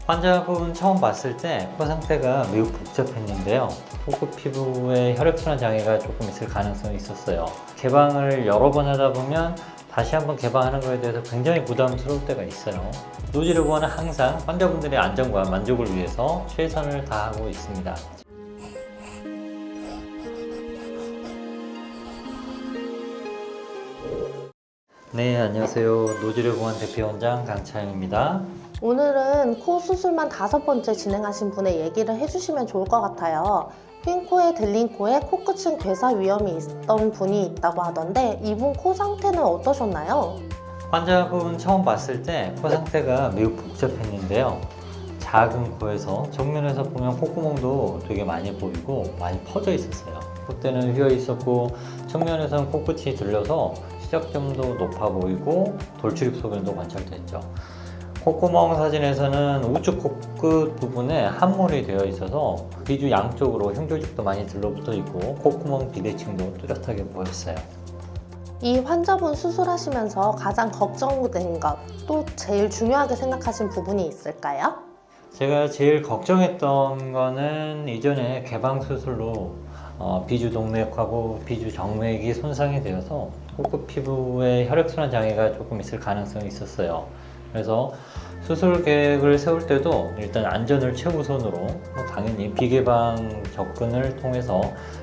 환자분 처음 봤을 때 코 상태가 매우 복잡했는데요. 코끝 피부에 혈액순환 장애가 조금 있을 가능성이 있었어요. 개방을 여러 번 하다 보면 다시 한번 개방하는 것에 대해서 굉장히 부담스러울 때가 있어요. 노지르부원은 항상 환자분들의 안전과 만족을 위해서 최선을 다하고 있습니다. 네, 안녕하세요. 노지르부원 대표원장 강차영입니다. 오늘은 코 수술만 5번째 진행하신 분의 얘기를 해주시면 좋을 것 같아요. 휜 코에 들린 코에 코끝은 괴사 위험이 있던 분이 있다고 하던데 이분 코 상태는 어떠셨나요? 환자분 처음 봤을 때 코 상태가 매우 복잡했는데요. 작은 코에서 정면에서 보면 콧구멍도 되게 많이 보이고 많이 퍼져 있었어요. 콧대는 휘어 있었고 측면에서는 코끝이 들려서 시작점도 높아 보이고 돌출입 소변도 관찰됐죠. 콧구멍 사진에서는 우측 코끝 부분에 함몰이 되어 있어서 비주 양쪽으로 흉조직도 많이 들러붙어 있고 콧구멍 비대칭도 뚜렷하게 보였어요. 이 환자분 수술하시면서 가장 걱정된 것, 또 제일 중요하게 생각하신 부분이 있을까요? 제가 제일 걱정했던 거는 이전에 개방 수술로 비주 동맥하고 비주 정맥이 손상이 되어서 코끝 피부에 혈액순환 장애가 조금 있을 가능성이 있었어요. 그래서 수술 계획을 세울 때도 일단 안전을 최우선으로 당연히 비개방 접근을 통해서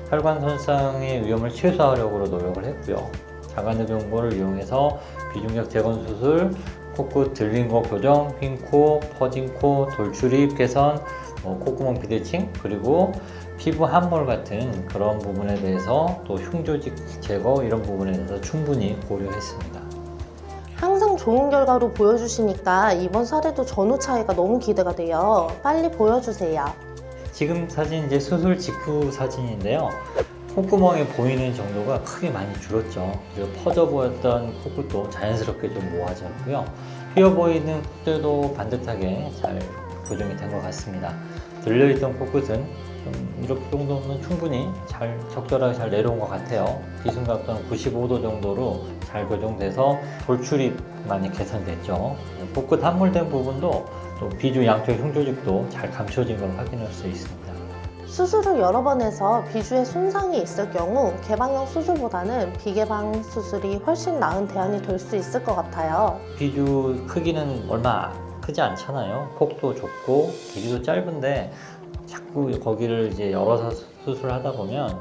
혈관 손상의 위험을 최소화하려고 노력을 했고요. 자가흡연고를 이용해서 비중격 재건 수술, 코끝 들린 거 교정, 휜 코, 퍼진 코, 돌출입 개선, 콧구멍 비대칭, 그리고 피부 함몰 같은 그런 부분에 대해서 또 흉조직 제거 이런 부분에 대해서 충분히 고려했습니다. 항상 좋은 결과로 보여주시니까 이번 사례도 전후 차이가 너무 기대가 돼요. 빨리 보여주세요. 지금 사진 이제 수술 직후 사진인데요. 콧구멍에 보이는 정도가 크게 많이 줄었죠. 그래서 퍼져 보였던 코끝도 자연스럽게 좀 모아졌고요. 휘어 보이는 콧대도 반듯하게 잘 교정이 된 것 같습니다. 들려있던 코끝은 좀 이렇게 정도면 충분히 잘 적절하게 잘 내려온 것 같아요. 비순각도는 95도 정도로 잘 교정돼서 돌출입 많이 개선됐죠. 코끝 함몰된 부분도 또 비주 양쪽 흉조직도 잘 감춰진 걸 확인할 수 있습니다. 수술을 여러 번 해서 비주에 손상이 있을 경우 개방형 수술보다는 비개방 수술이 훨씬 나은 대안이 될 수 있을 것 같아요. 비주 크기는 얼마 크지 않잖아요. 폭도 좁고 길이도 짧은데 자꾸 거기를 이제 열어서 수술하다 보면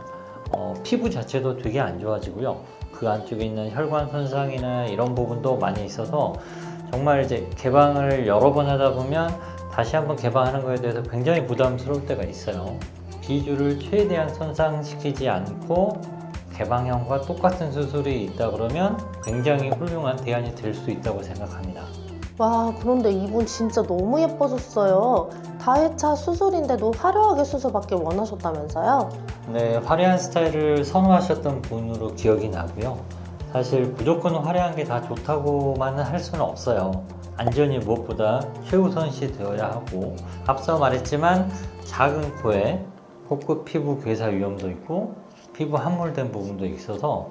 피부 자체도 되게 안 좋아지고요. 그 안쪽에 있는 혈관 손상이나 이런 부분도 많이 있어서 정말 이제 개방을 여러 번 하다 보면 다시 한번 개방하는 것에 대해서 굉장히 부담스러울 때가 있어요. 비주를 최대한 손상시키지 않고 개방형과 똑같은 수술이 있다 그러면 굉장히 훌륭한 대안이 될 수 있다고 생각합니다. 와, 그런데 이분 진짜 너무 예뻐졌어요. 다회차 수술인데도 화려하게 수술받길 원하셨다면서요? 네, 화려한 스타일을 선호하셨던 분으로 기억이 나고요. 사실 무조건 화려한 게 다 좋다고만은 할 수는 없어요. 안전이 무엇보다 최우선시 되어야 하고 앞서 말했지만 작은 코에 코끝 피부 괴사 위험도 있고 피부 함몰된 부분도 있어서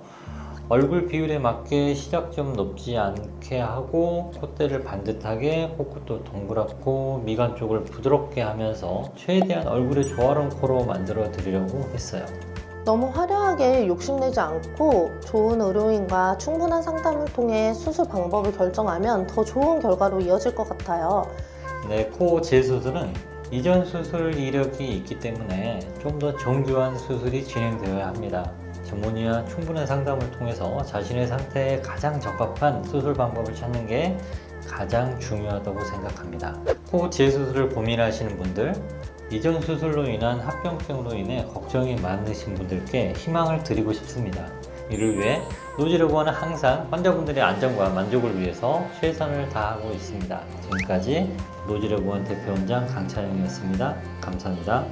얼굴 비율에 맞게 시작점 높지 않게 하고 콧대를 반듯하게 코끝도 동그랗고 미간 쪽을 부드럽게 하면서 최대한 얼굴에 조화로운 코로 만들어 드리려고 했어요. 너무 화려하게 욕심내지 않고 좋은 의료인과 충분한 상담을 통해 수술 방법을 결정하면 더 좋은 결과로 이어질 것 같아요. 네, 코 재수술은 이전 수술 이력이 있기 때문에 좀 더 정교한 수술이 진행되어야 합니다. 전문의와 충분한 상담을 통해서 자신의 상태에 가장 적합한 수술 방법을 찾는 게 가장 중요하다고 생각합니다. 코 재수술을 고민하시는 분들, 이전 수술로 인한 합병증으로 인해 걱정이 많으신 분들께 희망을 드리고 싶습니다. 이를 위해 노지르부원은 항상 환자분들의 안전과 만족을 위해서 최선을 다하고 있습니다. 지금까지 노지르부원 대표원장 강찬영이었습니다. 감사합니다.